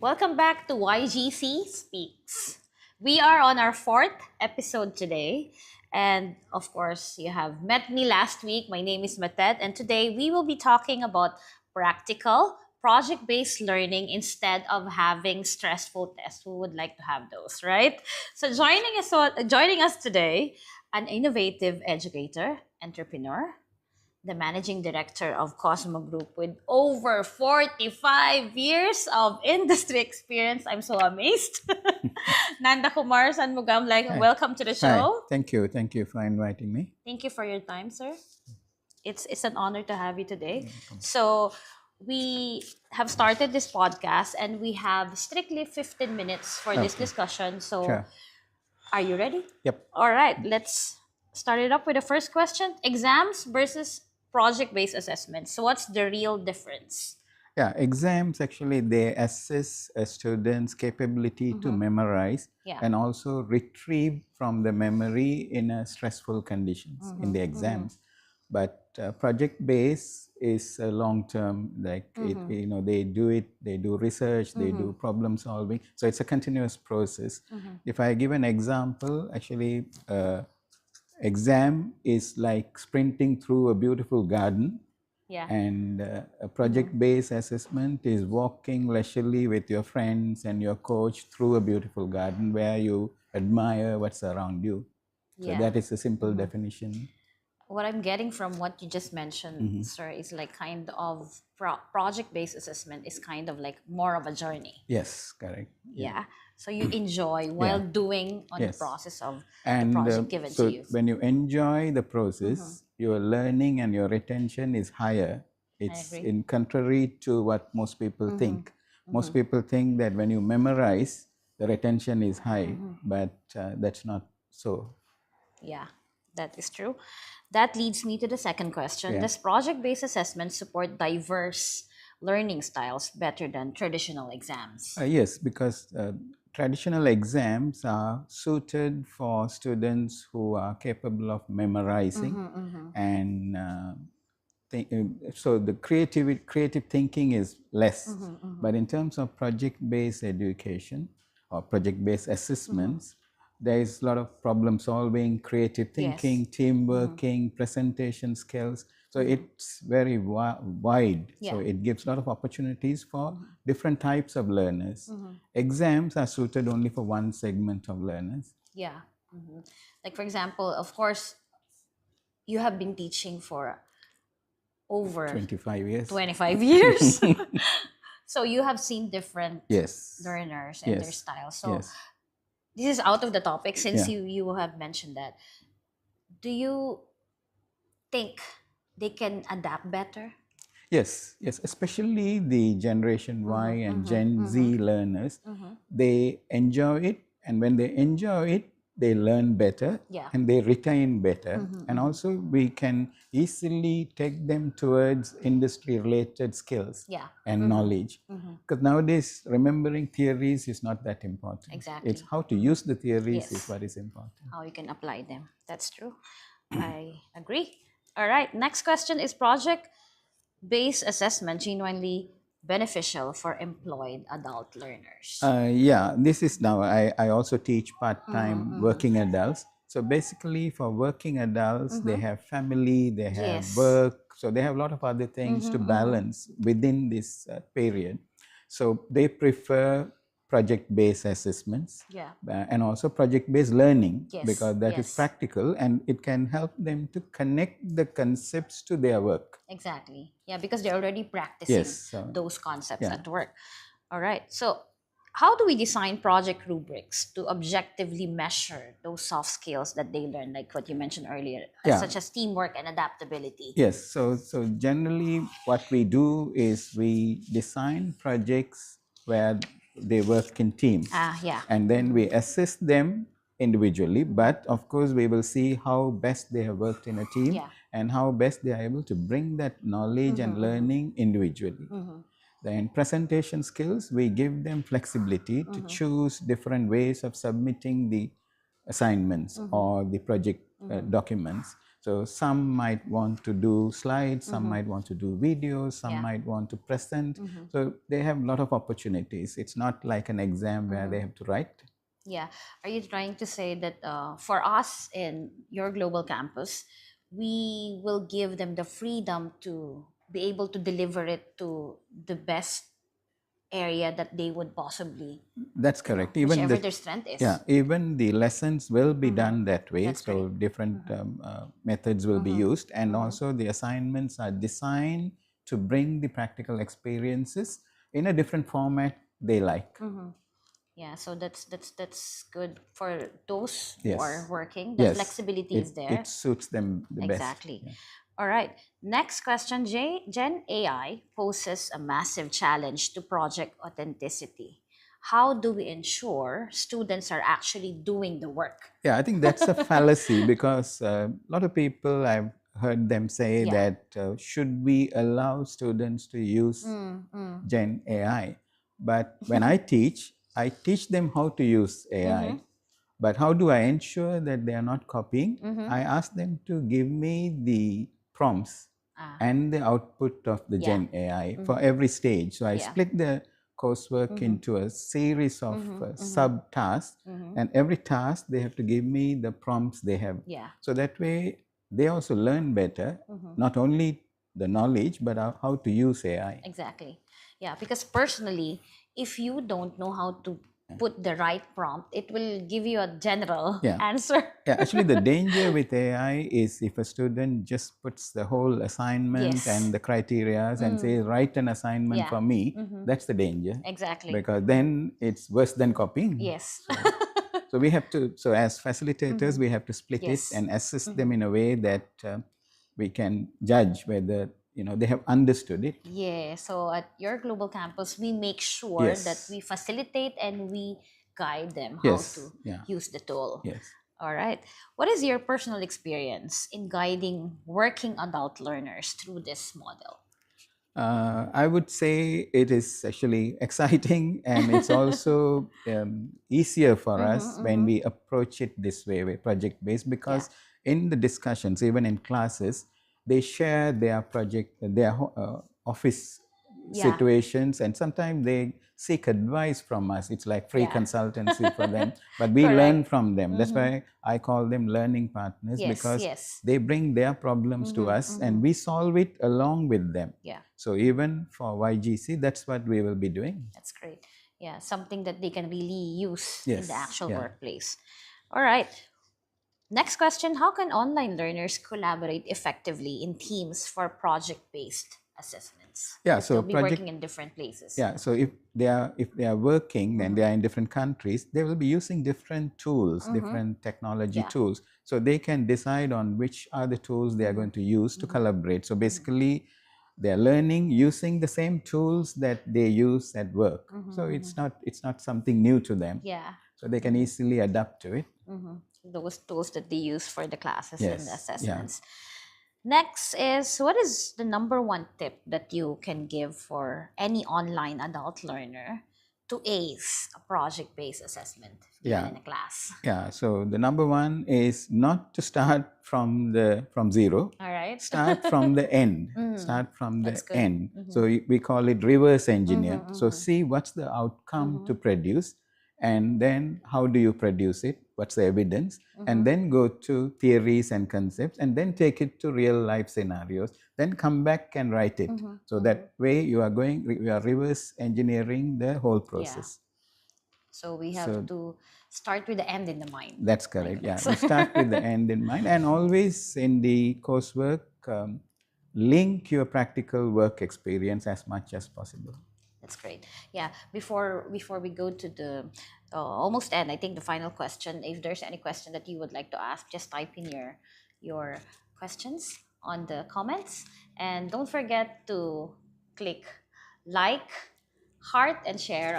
Welcome back to YGC Speaks. We are on our fourth episode today. And of course, you have met me last week. My name is Matet, and today we will be talking about practical, project based learning instead of having stressful tests. Who would like to have those, right? So, joining us today, an innovative educator, entrepreneur, the managing director of Cosmo Group with over 45 years of industry experience. I'm so amazed. Nanda Kumar Sanmugam, Hi. welcome to the Hi. show. Thank you. Thank you for inviting me. Thank you for your time, sir. It's an honor to have you today. So we have started this podcast and we have strictly 15 minutes for this Okay. discussion. So Sure. are you ready? Yep. All right, let's start it up with the first question. Exams versus project-based assessments. So what's the real difference? Yeah. Exams actually they assess a student's capability to memorize Yeah. and also retrieve from the memory in a stressful conditions in the exams. But project based is a long term. Like they do it. They do research. They do problem solving. So it's a continuous process. If I give an example, actually. Exam is like sprinting through a beautiful garden, Yeah. and a project-based assessment is walking leisurely with your friends and your coach through a beautiful garden where you admire what's around you. So Yeah. that is a simple definition. What I'm getting from what you just mentioned, sir, is like kind of project-based assessment is kind of like more of a journey. Yes, correct. Yeah. So you enjoy while doing on the Yes. process of And the project given so to you. when you enjoy the process, your learning and your retention is higher. It's agree. in contrary to what most people think. Most people think that when you memorize, the retention is high, but that's not so. Yeah, that is true. That leads me to the second question. Yeah. Does project-based assessment support diverse learning styles better than traditional exams? Yes, because traditional exams are suited for students who are capable of memorizing and so the creative thinking is less. But in terms of project-based education or project-based assessments, there is a lot of problem solving, creative thinking, team working, presentation skills. So it's very wide. So it gives a lot of opportunities for different types of learners. Exams are suited only for one segment of learners. Yeah. Like, for example, of course, you have been teaching for over 25 years. 25 years. So you have seen different Yes. learners and their Yes. styles. So Yes. this is out of the topic since Yeah. you have mentioned that. Do you think they can adapt better? Yes, yes, especially the Generation Y and Gen Z learners, they enjoy it, and when they enjoy it, they learn better Yeah. and they retain better. And also, we can easily take them towards industry related skills Yeah. and knowledge. Because nowadays, remembering theories is not that important. Exactly. It's how to use the theories Yes. is what is important. How you can apply them. That's true. I agree. All right. Next question is project-based assessment genuinely beneficial for employed adult learners? Yeah, this is now, I also teach part-time working adults. So basically for working adults, they have family, they have Yes. work, so they have a lot of other things to balance within this period. So they prefer project-based assessments Yeah. and also project-based learning Yes, because that is yes. practical and it can help them to connect the concepts to their work. Exactly. Yeah, because they're already practicing Yes, so- those concepts yeah. at work. All right. So, how do we design project rubrics to objectively measure those soft skills that they learn, like what you mentioned earlier, Yeah. such as teamwork and adaptability? Yes, so generally what we do is we design projects where they work in teams. Yeah. And then we assess them individually, but of course we will see how best they have worked in a team Yeah. and how best they are able to bring that knowledge and learning individually. Then presentation skills, we give them flexibility to choose different ways of submitting the assignments or the project documents. So some might want to do slides, some might want to do videos, some Yeah. might want to present. So they have a lot of opportunities. It's not like an exam where they have to write. Yeah. Are you trying to say that for us in your global campus, we will give them the freedom to be able to deliver it to the best area that they would possibly, That's correct. Even whichever the their strength is. yeah, even the lessons will be done that way. That's So different methods will be used, and also the assignments are designed to bring the practical experiences in a different format they like. Yeah, so that's good for those who Yes. are working. The Yes. flexibility is there. It suits them the best. Exactly. All right. Next question. Gen AI poses a massive challenge to project authenticity. How do we ensure students are actually doing the work? Yeah, I think that's a fallacy because a lot of people, I've heard them say Yeah. that should we allow students to use Gen AI? But when I teach them how to use AI. But how do I ensure that they are not copying? I ask them to give me the prompts and the output of the Gen AI for every stage. So I split the coursework into a series of sub tasks, and every task they have to give me the prompts they have. Yeah. So that way they also learn better, not only the knowledge, but how to use AI. Exactly. Yeah, because personally, if you don't know how to put the right prompt, it will give you a general answer. Yeah, actually, the danger with AI is if a student just puts the whole assignment and the criteria and says, write an assignment for me, that's the danger. Exactly. Because then it's worse than copying. Yes. So we have to, so as facilitators, we have to split it and assist them in a way that we can judge whether they have understood it. Yeah. So at your global campus, we make sure that we facilitate and we guide them how to use the tool. Yes. All right. What is your personal experience in guiding working adult learners through this model? I would say it is actually exciting, and it's also easier for us when we approach it this way, project based, because in the discussions, even in classes, they share their project, their office situations, and sometimes they seek advice from us. It's like free consultancy for them, but we learn from them. That's why I call them learning partners, because they bring their problems to us and we solve it along with them. Yeah. So even for YGC, that's what we will be doing. That's great. Yeah, something that they can really use in the actual workplace. All right. Next question, how can online learners collaborate effectively in teams for project-based assessments? Yeah, so they'll be working in different places. Yeah, so if they are working and they are in different countries, they will be using different tools, different technology tools. So they can decide on which are the tools they are going to use to collaborate. So basically, they are learning using the same tools that they use at work. So it's not something new to them. Yeah. So they can easily adapt to it. Those tools that they use for the classes and the assessments. Next is, what is the number one tip that you can give for any online adult learner to ace a project-based assessment given in a class? Yeah, so the number one is not to start from zero. All right. Start from the end. Start from the end. So we call it reverse engineer. So see what's the outcome to produce, and then how do you produce it? What's the evidence? And then go to theories and concepts, and then take it to real life scenarios. Then come back and write it. So that way you are reverse engineering the whole process. So we have to start with the end in the mind. That's correct. Yeah, we start with the end in mind, and always in the coursework, link your practical work experience as much as possible. That's great. Yeah. Before we go to the almost end, I think the final question. If there's any question that you would like to ask, just type in your questions on the comments, and don't forget to click like, heart, and share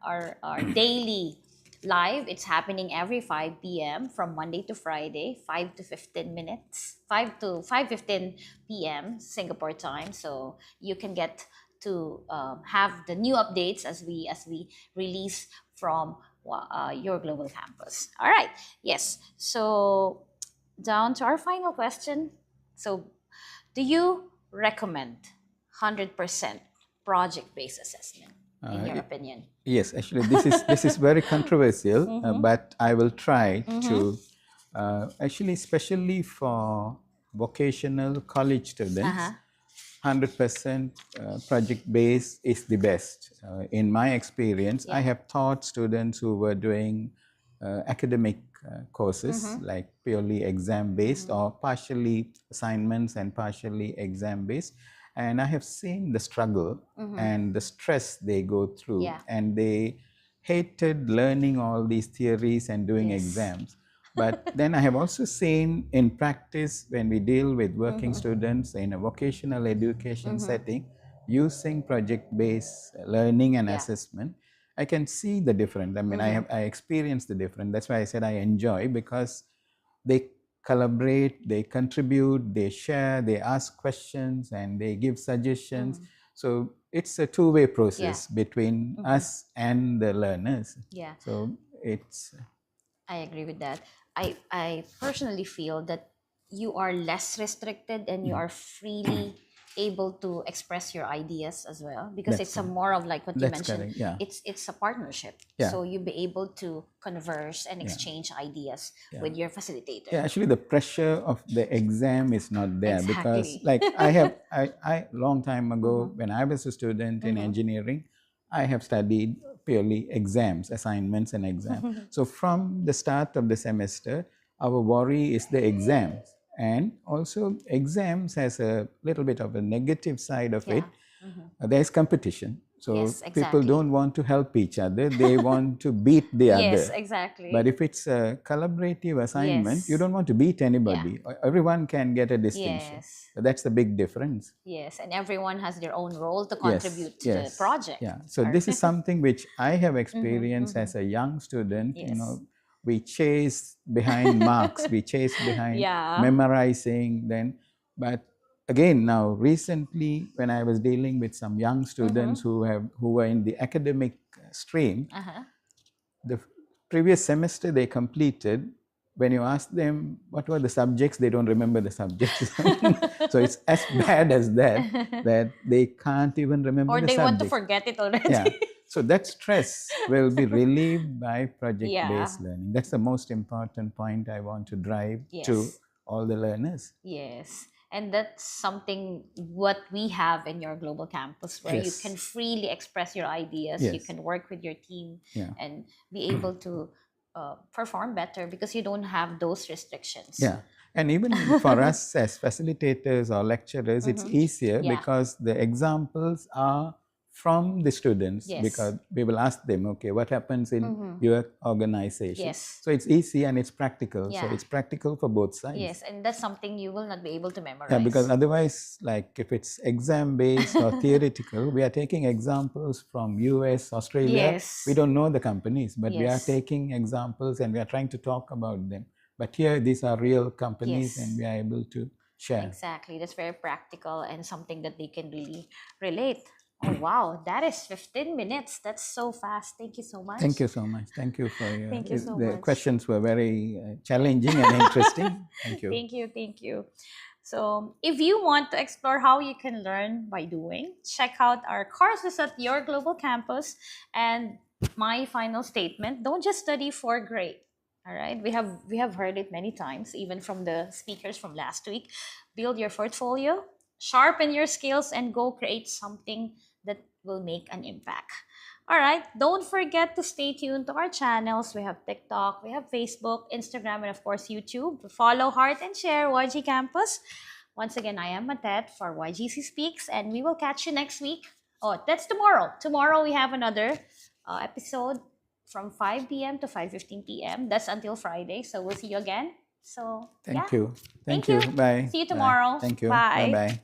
our daily live. It's happening every 5 p.m. from Monday to Friday, 5 to 15 minutes, 5:15 p.m. Singapore time. So you can get to have the new updates as we release from your global campus. All right. Yes. So down to our final question. So, do you recommend 100% project-based assessment, in your opinion? Yes, actually, this is very controversial, but I will try to actually, especially for vocational college students, 100% project based is the best. In my experience, I have taught students who were doing academic courses like purely exam based or partially assignments and partially exam based. And I have seen the struggle and the stress they go through, Yeah. and they hated learning all these theories and doing Yes. exams. But then I have also seen in practice when we deal with working students in a vocational education setting using project-based learning and assessment, I can see the difference. I mean, I experienced the difference. That's why I said I enjoy, because they collaborate, they contribute, they share, they ask questions, and they give suggestions. So it's a two-way process between us and the learners. Yeah. So it's I agree with that. I personally feel that you are less restricted and you are freely able to express your ideas as well, because That's it's a more of like what you That's mentioned. correct, yeah. It's a partnership. Yeah. So you'll be able to converse and exchange ideas with your facilitator. Yeah, actually, the pressure of the exam is not there, because, Exactly. like, I long time ago when I was a student in engineering, I have studied purely exams, assignments, and exams. So from the start of the semester, our worry is the exams, and also exams has a little bit of a negative side of it. There is competition. So Yes, people exactly. don't want to help each other; they want to beat the Yes, other. exactly. But if it's a collaborative assignment, Yes. you don't want to beat anybody. Everyone can get a distinction. Yes. So that's the big difference. Yes, and everyone has their own role to contribute to the Yes. project. Yeah. So this is something which I have experienced as a young student. Yes. You know, we chase behind marks, we chase behind Yeah. memorizing. But again, now recently, when I was dealing with some young students who were in the academic stream, the previous semester they completed, when you ask them what were the subjects, they don't remember the subjects. So it's as bad as that they can't even remember Or the they want to subjects. forget it already. Yeah. So that stress will be relieved by project-based Yeah. learning. That's the most important point I want to drive to Yes. all the learners. Yes. And that's something what we have in your global campus, where you Yes. can freely express your ideas, you Yes. can work with your team Yeah. and be able to perform better because you don't have those restrictions. Yeah. And even for us as facilitators or lecturers, it's easier Yeah. because the examples are from the students. Yes. Because we will ask them, okay, what happens in your organization? Yes. So it's easy and it's practical. So Yeah. it's practical for both sides. Yes, and that's something you will not be able to memorize. Yeah, because otherwise, like if it's exam based or theoretical, we are taking examples from US, Australia. Yes. We don't know the companies, but we are Yes. taking examples and we are trying to talk about them. But here, these are real companies, Yes. and we are able to share. Exactly. That's very practical and something that they can really relate. Oh, wow. That is 15 minutes. That's so fast. Thank you so much. Thank you so much. Thank you for your. Thank you so the much. questions were very challenging and interesting. Thank you. Thank you. Thank you. So, if you want to explore how you can learn by doing, check out our courses at your global campus. And my final statement: don't just study for a grade. All right, we have heard it many times, even from the speakers from last week. Build your portfolio, sharpen your skills, and go create something that will make an impact. All right, don't forget to stay tuned to our channels. We have TikTok, we have Facebook, Instagram, and of course YouTube. Follow, heart, and share YG Campus. Once again, I am Matet for YGC Speaks, and we will catch you next week. Oh, that's tomorrow. Tomorrow we have another episode from 5 p.m. to 5:15 p.m. That's until Friday. So we'll see you again. So Thank you. Thank you. Bye. See you Bye. tomorrow. Thank you. Bye. Bye.